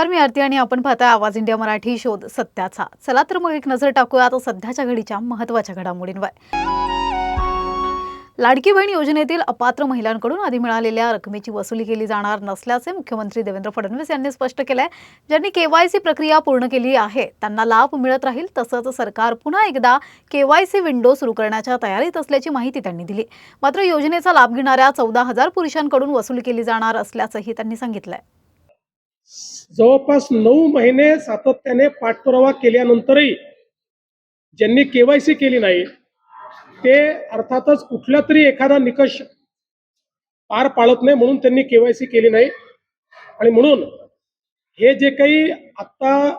नमस्कार, मी आरती आणि आपण पाहताय आवाज इंडिया मराठी शोध सत्याचा। चला तर मग एक नजर टाकूया आता सध्याच्या घडीच्या महत्त्वाच्या घडामोडींवर। लाडकी बहीण योजनेतील अपात्र महिलांकडून आधी मिळालेल्या रकमेची वसुली केली जाणार नसल्याचे मुख्यमंत्री देवेंद्र फडणवीस यांनी स्पष्ट केले आहे। ज्यांनी केवायसी प्रक्रिया पूर्ण केली आहे त्यांना लाभ मिळत राहील। तसंच सरकार पुन्हा एकदा केवायसी विंडो सुरू करण्याच्या तयारीत असल्याची माहिती त्यांनी दिली। मात्र योजनेचा लाभ घेणाऱ्या 14,000 पुरुषांकडून वसूल केली जाणार असल्याचंही त्यांनी सांगितलंय। जवळपास 9 महिने सातत्याने पाठपुरावा केल्यानंतरही ज्यांनी केवायसी केली नाही ते अर्थातच कुठला तरी एखादा निकष पार पाडत नाही, म्हणून त्यांनी केवायसी केली नाही। आणि म्हणून हे जे काही आता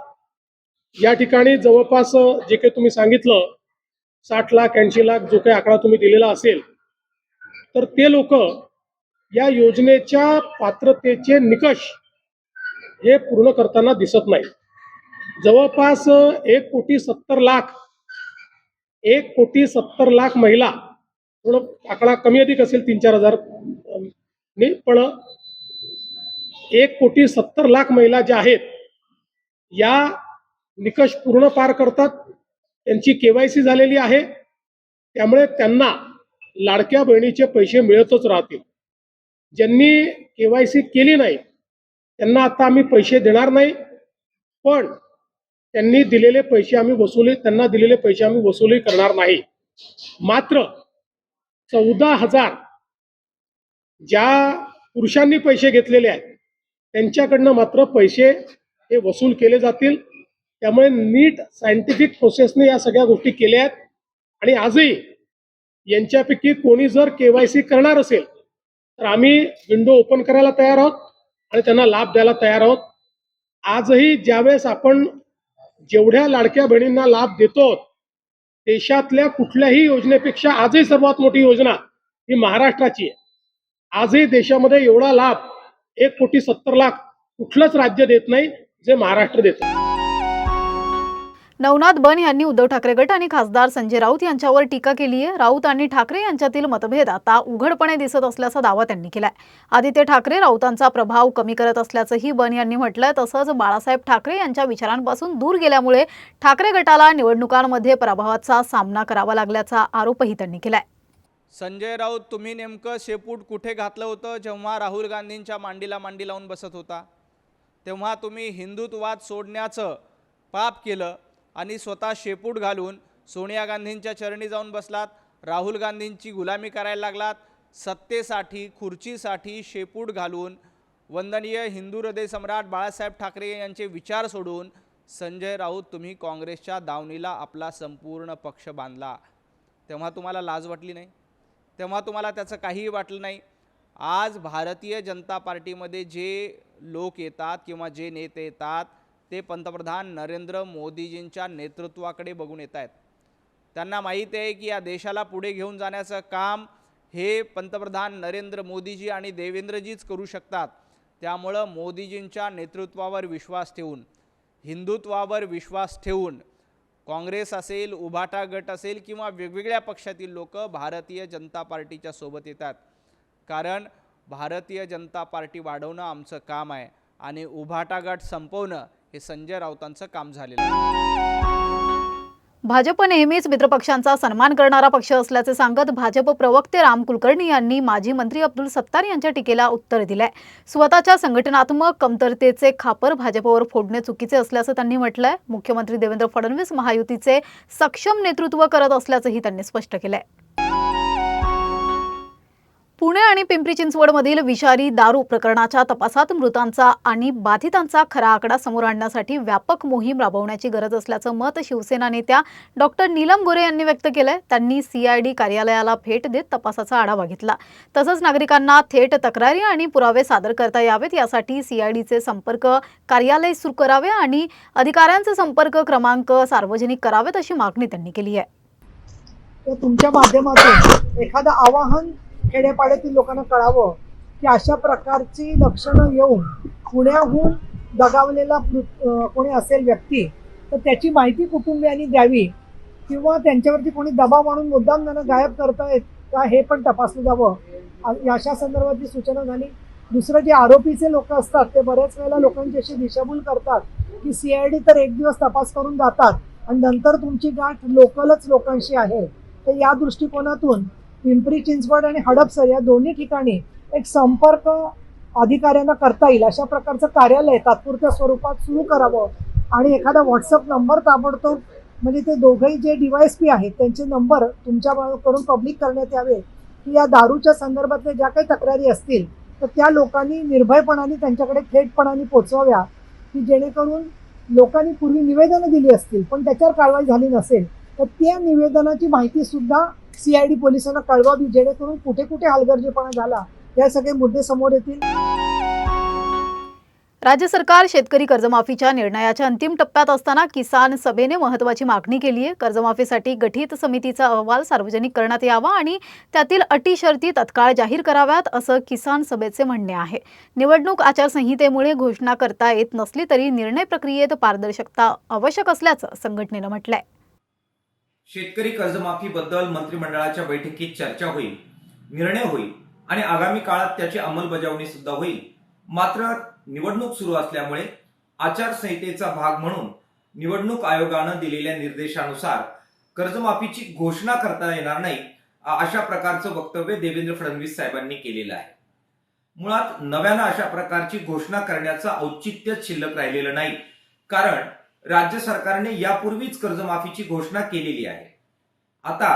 या ठिकाणी जवळपास जे काही तुम्ही सांगितलं 60 लाख 80 लाख जो काही आकडा तुम्ही दिलेला असेल, तर ते लोक या योजनेच्या पात्रतेचे निकष हे पूर्ण करताना दिसत नाही। जवळपास 1,70,00,000 महिला, थोडं आकडा कमी अधिक असेल 3-4 हजार पण 1,70,00,000 महिला ज्या आहेत या निकष पूर्ण पार करतात, त्यांची केवायसी झालेली आहे, त्यामुळे त्यांना लाडक्या बहिणीचे पैसे मिळतच राहतील। ज्यांनी केवायसी केली नाही त्यांना आता आम्ही पैसे देणार नाही, पण त्यांना दिलेले पैसे आम्ही वसुली करणार नाही। मात्र 14,000 ज्या पुरुषांनी पैसे घेतलेले आहेत त्यांच्याकडनं मात्र पैसे हे वसूल केले जातील। त्यामुळे नीट सायंटिफिक प्रोसेसने या सगळ्या गोष्टी केल्या आहेत आणि आजही यांच्यापैकी कोणी जर केवायसी करणार असेल तर आम्ही विंडो ओपन करायला तयार आहोत आणि त्यांना लाभ द्यायला तयार आहोत। आजही ज्यावेळेस आपण जेवढ्या लाडक्या बहिणींना लाभ देतो, देशातल्या कुठल्याही योजनेपेक्षा आजही सर्वात मोठी योजना ही महाराष्ट्राची आहे। आजही देशामध्ये एवढा लाभ 1,70,00,000 कुठलंच राज्य देत नाही जे महाराष्ट्र देतं। नवनाथ बन यांनी उद्धव ठाकरे गट आणि खासदार संजय राऊत यांच्यावर टीका केली आहे। राऊत आणि ठाकरे यांच्यातील मतभेद आता उघडपणे दिसत असल्याचा दावा त्यांनी केलाय। आदित्य ठाकरे राऊतांचा प्रभाव कमी करत असल्याचंही बन यांनी म्हटलंय। तसंच बाळासाहेब ठाकरे यांच्या विचारांपासून दूर गेल्यामुळे ठाकरे गटाला निवडणुकांमध्ये पराभवाचा सामना करावा लागल्याचा आरोपही त्यांनी केलाय। संजय राऊत, तुम्ही नेमकं शेपूट कुठे घातलं होतं जेव्हा राहुल गांधींच्या मांडीला मांडी लावून बसत होता? तेव्हा तुम्ही हिंदुत्ववाद सोडण्याचं पाप केलं आणि स्वतः शेपूट घालून सोनिया गांधींच्या चरणी जाऊन बसलात, राहुल गांधींची गुलामी करायला लागलात। सत्तेसाठी, खुर्चीसाठी शेपूट घालून वंदनीय हिंदू हृदय सम्राट बाळासाहेब ठाकरे यांचे विचार सोडून संजय राऊत तुम्ही काँग्रेसच्या दावणीला आपला संपूर्ण पक्ष बांधला। तेव्हा तुम्हाला लाज वाटली नाही? तेव्हा तुम्हाला त्याचं काहीही वाटलं नाही? आज भारतीय जनता पार्टीमध्ये जे लोक येतात किंवा जे नेते येतात ते पंतप्रधान नरेंद्र मोदीजींच्या नेतृत्वाकडे बघून येत आहेत। त्यांना माहीत आहे की या देशाला पुढे घेऊन जाण्याचं काम हे पंतप्रधान नरेंद्र मोदीजी आणि देवेंद्रजीच करू शकतात। त्यामुळं मोदीजींच्या नेतृत्वावर विश्वास ठेवून, हिंदुत्वावर विश्वास ठेवून काँग्रेस असेल, उभाटा गट असेल किंवा वेगवेगळ्या पक्षातील लोक भारतीय जनता पार्टीच्या सोबत येतात। कारण भारतीय जनता पार्टी वाढवणं आमचं काम आहे आणि उभाटा गट संपवणं हे संजय राऊतांचं काम झालेलं आहे। भाजप नेहमीच मित्रपक्षांचा सन्मान करणारा पक्ष असल्याचे सांगत भाजप प्रवक्ते राम कुलकर्णी यांनी माजी मंत्री अब्दुल सत्तार यांच्या टीकेला उत्तर दिलंय। स्वतःच्या संघटनात्मक कमतरतेचे खापर भाजपवर फोडणे चुकीचे असल्याचं त्यांनी म्हटलंय। मुख्यमंत्री देवेंद्र फडणवीस महायुतीचे सक्षम नेतृत्व करत असल्याचंही त्यांनी स्पष्ट केलंय। पुणे आणि पिंपरी चिंचवडमधील विषारी दारू प्रकरणाच्या तपासात मृतांचा आणि बाधितांचा खरा आकडा समोर आणण्यासाठी व्यापक मोहीम राबवण्याची गरज असल्याचं मत शिवसेना नेत्या डॉक्टर नीलम गोरे यांनी व्यक्त केलंय। त्यांनी CID कार्यालयाला भेट देत तपासाचा आढावा घेतला। तसंच नागरिकांना थेट तक्रारी आणि पुरावे सादर करता यावेत यासाठी CIDचे संपर्क कार्यालय सुरू करावे आणि अधिकाऱ्यांचे संपर्क क्रमांक सार्वजनिक करावेत अशी मागणी त्यांनी केली आहे। तुमच्या माध्यमातून एखादं आवाहन खेड्यापाड्यातील लोकांना कळावं की अशा प्रकारची लक्षणं येऊन पुण्याहून दगावलेला कोणी असेल व्यक्ती तर त्याची माहिती कुटुंबियांनी द्यावी किंवा त्यांच्यावरती कोणी दबाव आणून मुद्दाम त्यांना गायब करतायत का हे पण तपासलं जावं, अशा संदर्भातली सूचना झाली। दुसरं जे आरोपीचे लोक असतात ते बऱ्याच वेळेला लोकांची अशी दिशाभूल करतात की CID तर एक दिवस तपास करून जातात आणि नंतर तुमची गाठ लोकलच लोकांशी आहे. तर या दृष्टिकोनातून पिंपरी चिंचवड आणि हडपसर या दोन्ही ठिकाणी एक संपर्क अधिकाऱ्यांना करता येईल अशा प्रकारचं कार्यालय तात्पुरत्या स्वरूपात सुरू करावं आणि एखादा व्हॉट्सअप नंबर ताबडतोब म्हणजे ते दोघंही जे DYSP आहेत त्यांचे नंबर तुमच्याकडून पब्लिक करण्यात यावे की या दारूच्या संदर्भातल्या ज्या काही तक्रारी असतील तर त्या लोकांनी निर्भयपणाने त्यांच्याकडे थेटपणाने पोचवाव्या की जेणेकरून लोकांनी पूर्वी निवेदनं दिली असतील पण त्याच्यावर कारवाई झाली नसेल तर त्या निवेदनाची माहिती सुद्धा CID पोलिसांना कळवावी जेणेकरून कुठे कुठे हलगर्जीपणा झाला या सगळे मुद्दे समोर येतील. राज्य सरकार शेतकरी कर्जमाफीच्या निर्णयाच्या अंतिम टप्प्यात असताना किसान सभेने महत्त्वाची मागणी केली आहे. कर्जमाफीसाठी गठीत समितीचा अहवाल सार्वजनिक करण्यात यावा आणि त्यातील अटी शर्ती तत्काळ जाहीर कराव्यात असं किसान सभेचे म्हणणे आहे. निवडणूक आचारसंहितेमुळे घोषणा करता येत नसली तरी निर्णय प्रक्रियेत पारदर्शकता आवश्यक असल्याचं संघटनेनं म्हटलंय. शेतकरी कर्जमाफीबद्दल मंत्रिमंडळाच्या बैठकीत चर्चा होईल, निर्णय होईल आणि आगामी काळात त्याची अंमलबजावणी सुद्धा होईल. मात्र निवडणूक सुरू असल्यामुळे आचारसंहितेचा भाग म्हणून निवडणूक आयोगानं दिलेल्या निर्देशानुसार कर्जमाफीची घोषणा करता येणार नाही अशा प्रकारचं वक्तव्य देवेंद्र फडणवीस साहेबांनी केलेलं आहे. मुळात नव्यानं अशा प्रकारची घोषणा करण्याचं औचित्य शिल्लक राहिलेलं नाही, कारण राज्य सरकारने यापूर्वीच कर्जमाफीची घोषणा केलेली आहे. आता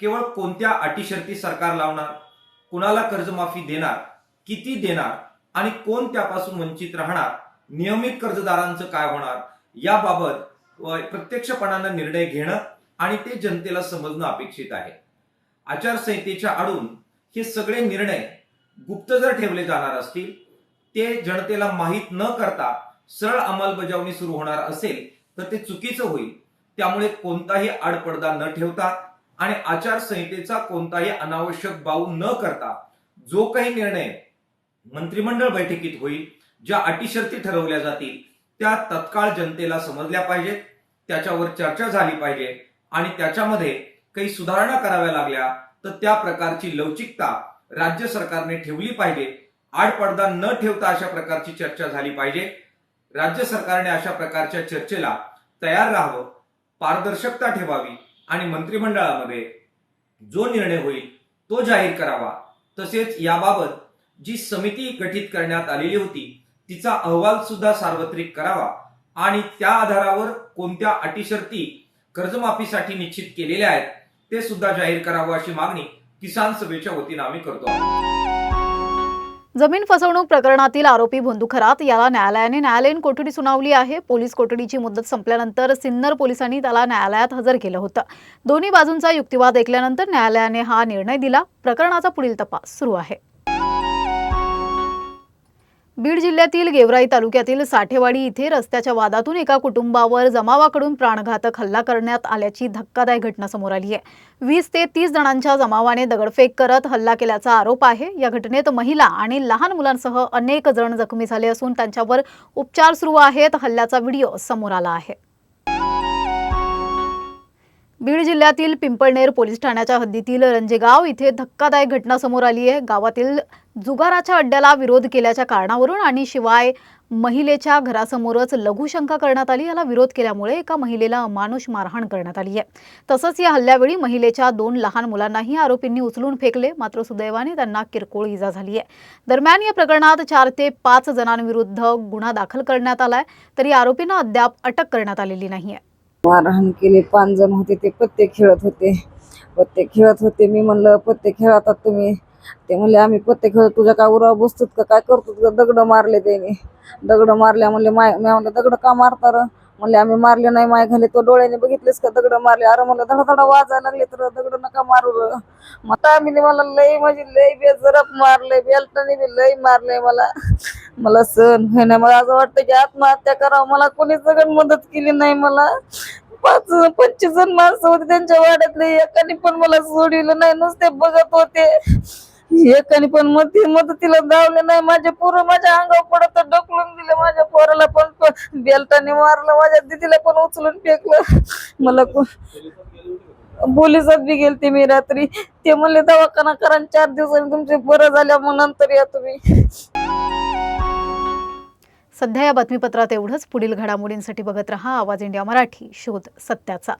केवळ कोणत्या अटी शर्ती सरकार लावणार, कुणाला कर्जमाफी देणार, किती देणार आणि कोण त्यापासून वंचित राहणार, नियमित कर्जदारांचं काय होणार याबाबत प्रत्यक्षपणानं निर्णय घेणं आणि ते जनतेला समजणं अपेक्षित आहे. आचारसंहितेच्या आडून हे सगळे निर्णय गुप्त जर ठेवले जाणार असतील, ते जनतेला माहीत न करता सरळ अंमलबजावणी सुरू होणार असेल तर ते चुकीचं होईल. त्यामुळे कोणताही आडपडदा न ठेवता आणि आचारसंहितेचा कोणताही अनावश्यक बाऊ न करता जो काही निर्णय मंत्रिमंडळ बैठकीत होईल, ज्या अटी शर्ती ठरवल्या जातील त्या तत्काळ जनतेला समजल्या पाहिजेत, त्याच्यावर चर्चा झाली पाहिजे आणि त्याच्यामध्ये काही सुधारणा कराव्या लागल्या तर त्या प्रकारची लवचिकता राज्य सरकारने ठेवली पाहिजे. आडपडदा न ठेवता अशा प्रकारची चर्चा झाली पाहिजे. राज्य सरकारने अशा प्रकारच्या चर्चेला तयार राहावं, पारदर्शकता ठेवावी आणि मंत्रिमंडळामध्ये जो निर्णय होईल तो जाहीर करावा. तसेच याबाबत जी समिती गठीत करण्यात आलेली होती तिचा अहवाल सुद्धा सार्वत्रिक करावा आणि त्या आधारावर कोणत्या अटी शर्ती कर्जमाफीसाठी निश्चित केलेल्या आहेत ते सुद्धा जाहीर करावं अशी मागणी किसान सभेच्या वतीनं आम्ही करतो आहोत. जमीन फसवणूक प्रकरणातील आरोपी भोंदू खरात याला न्यायालयाने न्यायालयीन कोठडी सुनावली आहे. पोलीस कोठडीची मुदत संपल्यानंतर सिन्नर पोलिसांनी त्याला न्यायालयात हजर केलं होतं. दोन्ही बाजूंचा युक्तिवाद ऐकल्यानंतर न्यायालयाने हा निर्णय दिला. प्रकरणाचा पुढील तपास सुरू आहे. बीड जिल्ह्यातील गेवराई तालुक्यातील साठेवाडी इथे रस्त्याच्या वादातून एका कुटुंबावर जमावाकडून प्राणघातक हल्ला करण्यात आल्याची धक्कादायक घटना समोर आली आहे. 20 ते 30 जणांच्या जमावाने दगडफेक करत हल्ला केल्याचा आरोप आहे. या घटनेत महिला आणि लहान मुलांसह अनेक जण जखमी झाले असून त्यांच्यावर उपचार सुरू आहेत. हल्ल्याचा व्हिडिओ समोर आला आहे. बीड जिल्ह्यातील पिंपळनेर पोलीस ठाण्याच्या हद्दीतील रंजेगाव इथे धक्कादायक घटना समोर आली आहे. गावातील जुगाराच्या अड्ड्याला विरोध केल्याच्या कारणावरून आणि शिवाय महिलेच्या घरासमोरच लघुशंका करण्यात आली. याला विरोध केल्यामुळे एका महिलेला अमानुष मारहाण करण्यात आली आहे. तसंच या हल्ल्यावेळी महिलेच्या 2 लहान मुलांनाही आरोपींनी उचलून फेकले, मात्र सुदैवाने त्यांना किरकोळ इजा झाली आहे. दरम्यान या प्रकरणात 4 ते 5 जणांविरुद्ध गुन्हा दाखल करण्यात आलाय, तरी आरोपींना अद्याप अटक करण्यात आलेली नाहीये. मारहाण केली. 5 जण होते, ते पत्ते खेळत होते. मी म्हणलं पत्ते खेळतात तुम्ही? ते म्हणले आम्ही पत्ते खेळतो. तुझ्या काय उराव बसतोत का, काय करतो? तुझं दगड मारले त्याने. दगड मारल्या म्हणले मी म्हणलं दगड का मारता र? म्हणले आम्ही मारले नाही, माय घाले तो डोळ्याने बघितलेस का दगड मारले? अरे म्हणलं धडाधडा वाजायला लागले तर दगड नका मारू र. मग आम्ही मला लई म्हणजे लई बेजरप मारले, बेल्टाने बी लई मारले. मला सहन होईना. मला असं वाटतं की आत्महत्या करावं. मला कोणीच सगळं मदत केली नाही. मला 25 जण माणसं होते त्यांच्या वाड्यातले, एकाने पण मला सोडलं नाही, नुसते बघत होते. एकाने पण मदतीला धावले नाही. माझे पोरं माझ्या अंगावर पडत ढकलून दिले. माझ्या पोराला पण बेल्टाने मारलं, माझ्या दिदीला पण उचलून फेकलं. मला पोलिसात बी गेलते मी रात्री. ते म्हणले दवाखाना करा आणि 4 दिवसांनी तुमचे बरं झाल्या मग नंतर या तुम्ही. सध्या या बातमीपत्रात एवढंच. पुढील घडामोडींसाठी बघत रहा आवाज इंडिया मराठी, शोध सत्याचा.